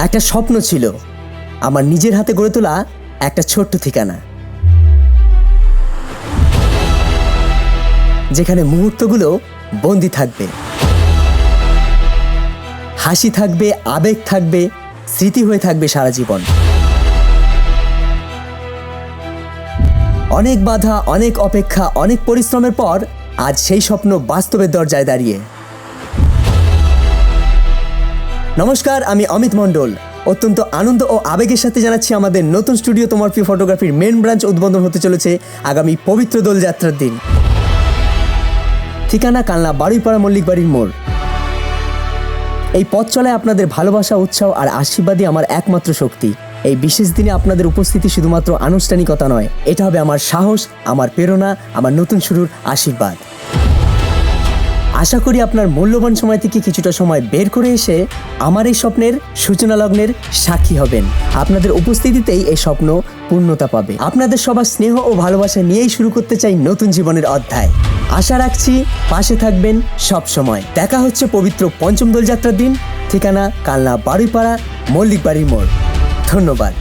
একটা স্বপ্ন ছিল, আমার নিজের হাতে গড়ে তোলা একটা ছোট্ট ঠিকানা, যেখানে মুহূর্তগুলো বন্দি থাকবে, হাসি থাকবে, আবেগ থাকবে, স্মৃতি হয়ে থাকবে সারা জীবন। অনেক বাধা, অনেক অপেক্ষা, অনেক পরিশ্রমের পর আজ সেই স্বপ্ন বাস্তবের দরজায় দাঁড়িয়ে। নমস্কার, আমি অমিত মণ্ডল। অত্যন্ত আনন্দ ও আবেগের সাথে জানাচ্ছি আমাদের নতুন স্টুডিও তোমার প্রিয় ফটোগ্রাফির মেন ব্রাঞ্চ উদ্বোধন হতে চলেছে আগামী পবিত্র দোলযাত্রার দিন। ঠিকানা কালনা বারুইপাড়া মল্লিক বাড়ির মোড়। এই পথ চলায় আপনাদের ভালোবাসা, উৎসাহ আর আশীর্বাদই আমার একমাত্র শক্তি। এই বিশেষ দিনে আপনাদের উপস্থিতি শুধুমাত্র আনুষ্ঠানিকতা নয়, এটা হবে আমার সাহস, আমার প্রেরণা, আমার নতুন শুরুর আশীর্বাদ। আশা করি আপনার মূল্যবান সময় থেকে কিছুটা সময় বের করে এসে আমার এই স্বপ্নের সূচনা লগ্নের সাক্ষী হবেন। আপনাদের উপস্থিতিতেই এই স্বপ্ন পূর্ণতা পাবে। আপনাদের সবার স্নেহ ও ভালোবাসা নিয়েই শুরু করতে চাই নতুন জীবনের অধ্যায়। আশা রাখছি পাশে থাকবেন সব সময়। দেখা হচ্ছে পবিত্র পঞ্চম দোলযাত্রার দিন। ঠিকানা কালনা বারুইপাড়া মল্লিক বাড়ির মোড়। ধন্যবাদ।